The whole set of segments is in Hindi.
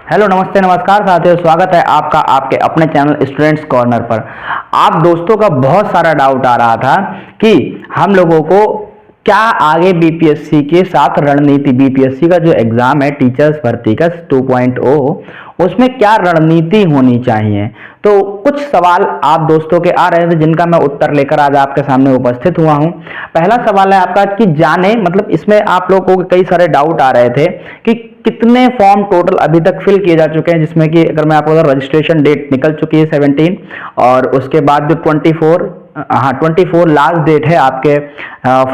हेलो, नमस्ते, नमस्कार साथियों, स्वागत है आपका आपके अपने चैनल स्टूडेंट्स कॉर्नर पर। आप दोस्तों का बहुत सारा डाउट आ रहा था कि हम लोगों को क्या आगे बीपीएससी के साथ रणनीति, बीपीएससी का जो एग्जाम है टीचर्स भर्ती का 2.0, उसमें क्या रणनीति होनी चाहिए। तो कुछ सवाल आप दोस्तों के आ रहे थे जिनका मैं उत्तर लेकर आज आपके सामने उपस्थित हुआ हूं। पहला सवाल है आपका कि जाने, मतलब इसमें आप लोगों को कई सारे डाउट आ रहे थे कि कितने फॉर्म टोटल अभी तक फिल किए जा चुके हैं, जिसमें कि अगर मैं आपको रजिस्ट्रेशन डेट निकल चुकी है 17 और उसके बाद जो 24 लास्ट डेट है आपके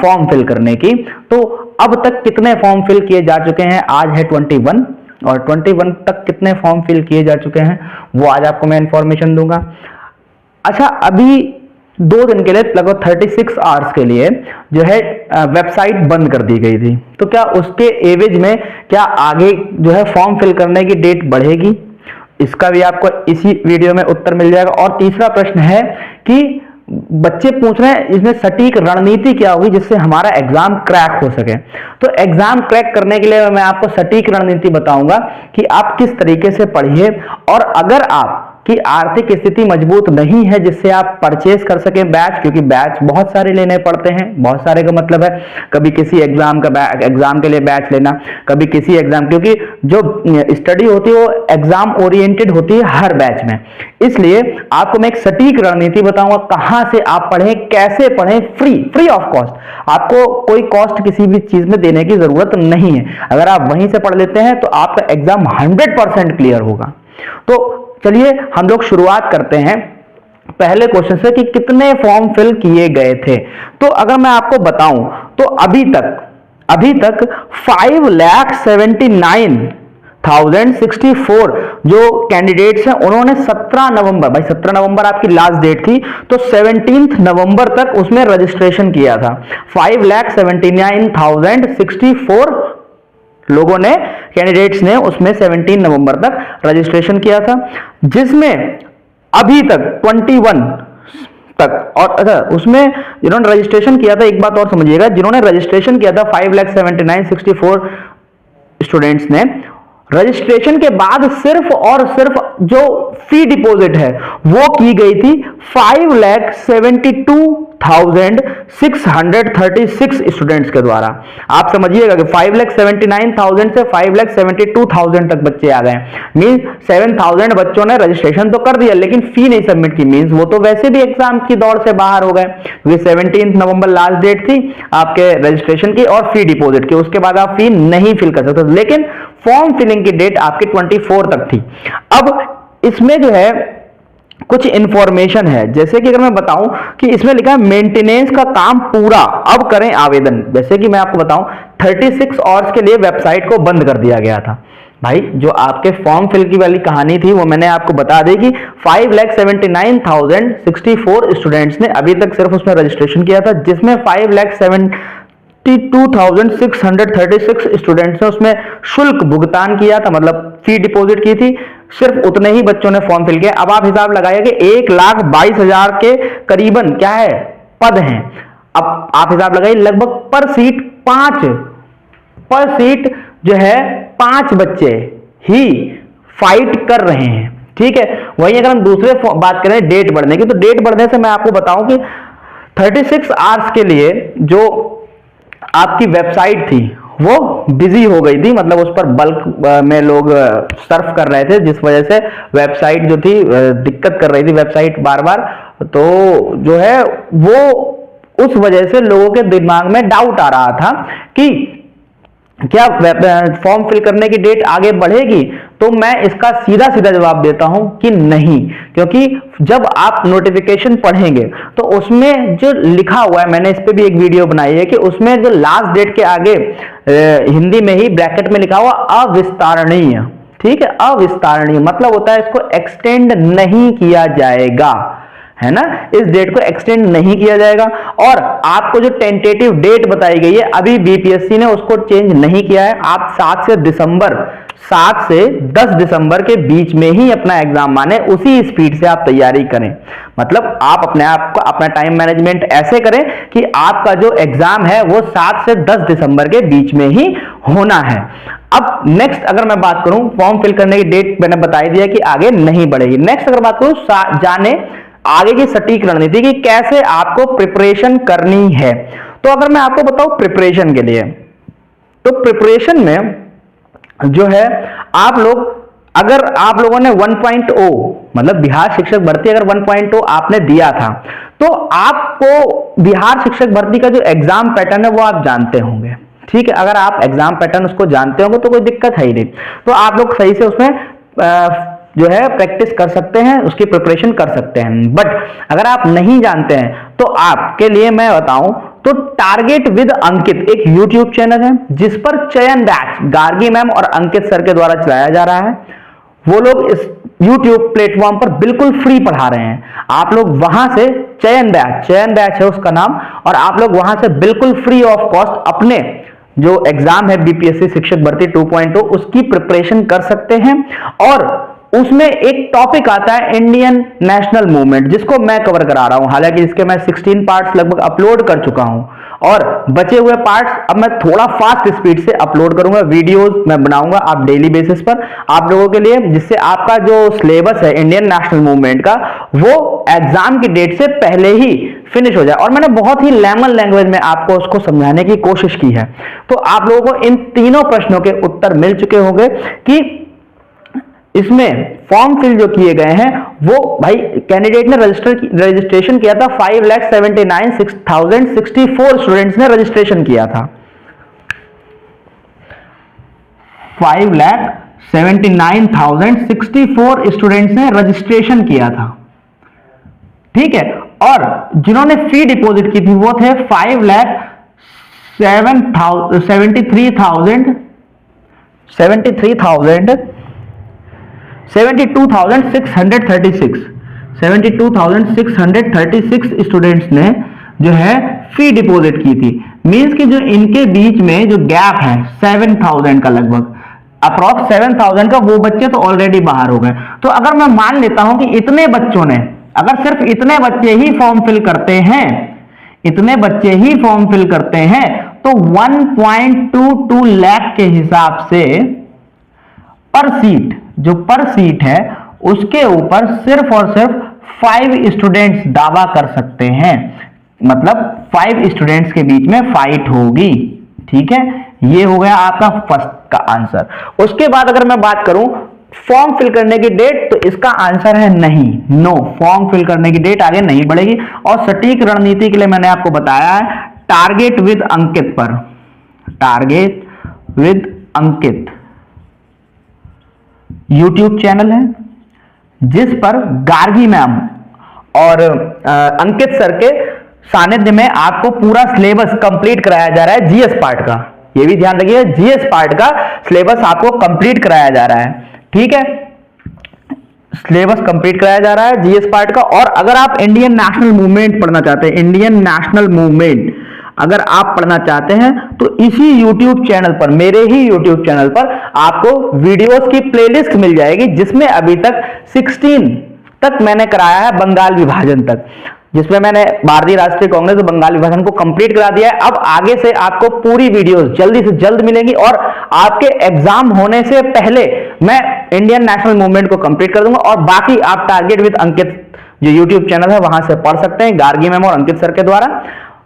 फॉर्म फिल करने की। तो अब तक कितने फॉर्म फिल किए जा चुके हैं, आज है 21 और 21 तक कितने फॉर्म फिल किए जा चुके हैं वो आज आपको मैं इंफॉर्मेशन दूंगा। अच्छा, अभी 2 दिन के लिए लगभग 36 आवर्स के लिए जो है वेबसाइट बंद कर दी गई थी। तो क्या उसके एवज में क्या आगे जो है फॉर्म फिल करने की डेट बढ़ेगी, इसका भी आपको इसी वीडियो में उत्तर मिल जाएगा। और तीसरा प्रश्न है कि बच्चे पूछ रहे हैं इसमें सटीक रणनीति क्या होगी जिससे हमारा एग्जाम क्रैक हो सके। तो एग्जाम क्रैक करने के लिए मैं आपको सटीक रणनीति बताऊंगा कि आप किस तरीके से पढ़िए, और अगर आप कि आर्थिक स्थिति मजबूत नहीं है जिससे आप परचेज कर सकें बैच, क्योंकि बैच बहुत सारे लेने पड़ते हैं। बहुत सारे का मतलब है कभी किसी एग्जाम के लिए बैच लेना, कभी किसी एग्जाम, क्योंकि जो स्टडी होती है वो एग्जाम ओरिएंटेड होती है हर बैच में। इसलिए आपको मैं एक सटीक रणनीति बताऊंगा कहां से आप पढ़ें, कैसे पढ़ें, फ्री ऑफ कॉस्ट। आपको कोई कॉस्ट किसी भी चीज में देने की जरूरत नहीं है। अगर आप वहीं से पढ़ लेते हैं तो आपका एग्जाम 100% क्लियर होगा। तो चलिए हम लोग शुरुआत करते हैं पहले क्वेश्चन से कि कितने फॉर्म फिल किए गए थे। तो अगर मैं आपको बताऊं तो अभी तक 5,79,064 जो कैंडिडेट्स हैं उन्होंने 17 नवंबर आपकी लास्ट डेट थी, तो 17 नवंबर तक उसमें रजिस्ट्रेशन किया था। 5,79,064 लोगों ने, कैंडिडेट्स ने उसमें 17 नवंबर तक रजिस्ट्रेशन किया था, जिसमें अभी तक 21 तक, और अच्छा उसमें जिन्होंने रजिस्ट्रेशन किया था, एक बात और समझिएगा, जिन्होंने रजिस्ट्रेशन किया था 5,79,064 स्टूडेंट्स ने रजिस्ट्रेशन के बाद सिर्फ और सिर्फ जो फी डिपॉजिट है वो की गई थी 5,72,636 स्टूडेंट्स के द्वारा। आप समझिएगा कि 5,79,000 से 5,72,000 तक बच्चे आ गए। मींस 7,000 बच्चों ने रजिस्ट्रेशन तो कर दिया लेकिन फी नहीं सबमिट की। मींस वो तो वैसे भी एग्जाम की दौड़ से बाहर हो गए, क्योंकि 17 नवंबर लास्ट डेट थी आपके रजिस्ट्रेशन की और फी डिपॉजिट की। उसके बाद आप फी नहीं फिल कर सकते, लेकिन फॉर्म फिलिंग की डेट आपकी 24 तक थी। अब इसमें जो है कुछ इंफॉर्मेशन है, जैसे कि अगर मैं बताऊं कि इसमें लिखा है मेंटेनेंस का काम पूरा, अब करें आवेदन। जैसे कि मैं आपको बताऊं 36 आवर्स के लिए वेबसाइट को बंद कर दिया गया था। भाई जो आपके फॉर्म फिल की वाली कहानी थी वो मैंने आपको बता दी कि 5,79,064 स्टूडेंट्स ने अभी तक सिर्फ उसमें रजिस्ट्रेशन किया था, जिसमें 5,72,636 स्टूडेंट्स ने उसमें शुल्क भुगतान किया था, मतलब फी डिपॉजिट की थी। सिर्फ उतने ही बच्चों ने फॉर्म फिल किया। अब आप हिसाब लगाइए कि 1,22,000 के करीबन क्या है पद हैं। अब आप हिसाब लगाइए, लगभग पर सीट जो है 5 बच्चे ही फाइट कर रहे हैं। ठीक है, वहीं अगर हम दूसरे बात करें डेट बढ़ने की, तो डेट बढ़ने से मैं आपको बताऊं कि 36 आवर्स के लिए जो आपकी वेबसाइट थी वो बिजी हो गई थी, मतलब उस पर बल्क में लोग सर्फ कर रहे थे, जिस वजह से वेबसाइट जो थी दिक्कत कर रही थी वेबसाइट बार बार। तो जो है वो उस वजह से लोगों के दिमाग में डाउट आ रहा था कि क्या फॉर्म फिल करने की डेट आगे बढ़ेगी। तो मैं इसका सीधा जवाब देता हूं कि नहीं, क्योंकि जब आप नोटिफिकेशन पढ़ेंगे तो उसमें जो लिखा हुआ है, मैंने इस पे भी एक वीडियो बनाई है, कि उसमें जो लास्ट डेट के आगे हिंदी में ही ब्रैकेट में लिखा हुआ अविस्तारणीय। ठीक है, अविस्तारणीय मतलब होता है इसको एक्सटेंड नहीं किया जाएगा, है ना, इस डेट को एक्सटेंड नहीं किया जाएगा। और आपको जो टेंटेटिव डेट बताई गई है अभी बीपीएससी ने उसको चेंज नहीं किया है। आप 7 से 10 दिसंबर के बीच में ही अपना एग्जाम माने, उसी स्पीड से आप तैयारी करें। मतलब आप अपने आप को अपना टाइम मैनेजमेंट ऐसे करें कि आपका जो एग्जाम है वो 7 से 10 दिसंबर के बीच में ही होना है। अब नेक्स्ट अगर मैं बात करूं, फॉर्म फिल करने की डेट मैंने बता ही दिया कि आगे नहीं बढ़ेगी। नेक्स्ट अगर बात करूं, जाने आगे की सटीक रणनीति कि कैसे आपको प्रिपरेशन करनी है। तो अगर मैं आपको बताऊं प्रिपरेशन के लिए, तो प्रिपरेशन में जो है आप लोग, अगर आप लोगों ने 1.0 मतलब बिहार शिक्षक भर्ती अगर 1.0 आपने दिया था, तो आपको बिहार शिक्षक भर्ती का जो एग्जाम पैटर्न है वो आप जानते होंगे, ठीक है। अगर आप एग्जाम पैटर्न उसको जानते होंगे तो कोई दिक्कत है ही नहीं, तो आप लोग सही से उसमें जो है प्रैक्टिस कर सकते हैं, उसकी प्रिपरेशन कर सकते हैं। बट अगर आप नहीं जानते हैं तो आपके लिए मैं बताऊं तो टारगेट विद अंकित एक YouTube चैनल है जिस पर चयन बैच गार्गी मैम और अंकित सर के द्वारा चलाया जा रहा है। वो लोग इस YouTube प्लेटफॉर्म पर बिल्कुल फ्री पढ़ा रहे हैं। आप लोग वहां से चयन बैच है उसका नाम, और आप लोग वहां से बिल्कुल फ्री ऑफ कॉस्ट अपने जो एग्जाम है बीपीएससी शिक्षक भर्ती 2.0 उसकी प्रिपरेशन कर सकते हैं। और उसमें एक टॉपिक आता है इंडियन नेशनल मूवमेंट, जिसको मैं कवर करा रहा हूं। हालांकि इसके मैं 16 पार्ट्स लगभग अपलोड कर चुका हूं, और बचे हुए पार्ट्स अब मैं थोड़ा फास्ट स्पीड से अपलोड करूंगा। वीडियोस मैं बनाऊंगा आप डेली बेसिस पर आप लोगों के लिए, जिससे आपका जो सिलेबस है इंडियन नेशनल मूवमेंट का वो एग्जाम की डेट से पहले ही फिनिश हो जाए। और मैंने बहुत ही लेमन लैंग्वेज में आपको उसको समझाने की कोशिश की है। तो आप लोगों को इन तीनों प्रश्नों के उत्तर मिल चुके होंगे कि इसमें फॉर्म फिल जो किए गए हैं वो भाई कैंडिडेट ने रजिस्ट्रेशन किया था 5,79,664 स्टूडेंट्स ने रजिस्ट्रेशन किया था। 5,79,064 स्टूडेंट्स ने रजिस्ट्रेशन किया था, ठीक है। और जिन्होंने फी डिपॉजिट की थी वो थे 72,636 स्टूडेंट्स ने जो है फी डिपॉजिट की थी। मींस कि जो इनके बीच में जो गैप है 7,000 का, लगभग अप्रॉक्स 7,000 का, वो बच्चे तो ऑलरेडी बाहर हो गए। तो अगर मैं मान लेता हूं कि इतने बच्चों ने, अगर सिर्फ इतने बच्चे ही फॉर्म फिल करते हैं, इतने बच्चे ही फॉर्म फिल करते हैं, तो 1.22 लाख के हिसाब से पर सीट, जो पर सीट है उसके ऊपर सिर्फ और सिर्फ 5 स्टूडेंट्स दावा कर सकते हैं। मतलब 5 स्टूडेंट्स के बीच में फाइट होगी, ठीक है। ये हो गया आपका फर्स्ट का आंसर। उसके बाद अगर मैं बात करूं फॉर्म फिल करने की डेट, तो इसका आंसर है नहीं, नो, फॉर्म फिल करने की डेट आगे नहीं बढ़ेगी। और सटीक रणनीति के लिए मैंने आपको बताया है टारगेट विद अंकित पर, target with Ankit YouTube channel है जिस पर गार्गी मैम और अंकित सर के सानिध्य में आपको पूरा सिलेबस कंप्लीट कराया जा रहा है। जीएस पार्ट का, ये भी ध्यान रखिए, जीएस पार्ट का सिलेबस आपको कंप्लीट कराया जा रहा है, ठीक है। सिलेबस कंप्लीट कराया जा रहा है जीएस पार्ट का। और अगर आप इंडियन नेशनल मूवमेंट पढ़ना चाहते हैं, इंडियन नेशनल मूवमेंट अगर आप पढ़ना चाहते हैं, तो इसी YouTube चैनल पर, मेरे ही YouTube चैनल पर आपको वीडियोस की प्लेलिस्ट मिल जाएगी, जिसमें अभी तक 16 तक मैंने कराया है, बंगाल विभाजन तक, जिसमें मैंने भारतीय राष्ट्रीय कांग्रेस और बंगाल विभाजन को कंप्लीट करा दिया है। अब आगे से आपको पूरी वीडियोस जल्दी से जल्द मिलेंगी, और आपके एग्जाम होने से पहले मैं इंडियन नेशनल मूवमेंट को कंप्लीट कर दूंगा। और बाकी आप टारगेट विद अंकित जो YouTube चैनल है वहां से पढ़ सकते हैं, गार्गी मैम और अंकित सर के द्वारा।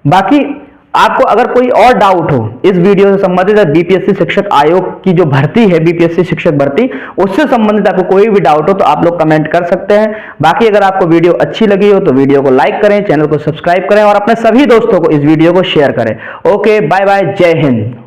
बाकी आपको अगर कोई और डाउट हो इस वीडियो से संबंधित, बीपीएससी शिक्षक आयोग की जो भर्ती है, बीपीएससी शिक्षक भर्ती, उससे संबंधित आपको कोई भी डाउट हो तो आप लोग कमेंट कर सकते हैं। बाकी अगर आपको वीडियो अच्छी लगी हो तो वीडियो को लाइक करें, चैनल को सब्सक्राइब करें और अपने सभी दोस्तों को इस वीडियो को शेयर करें। ओके, बाय बाय, जय हिंद।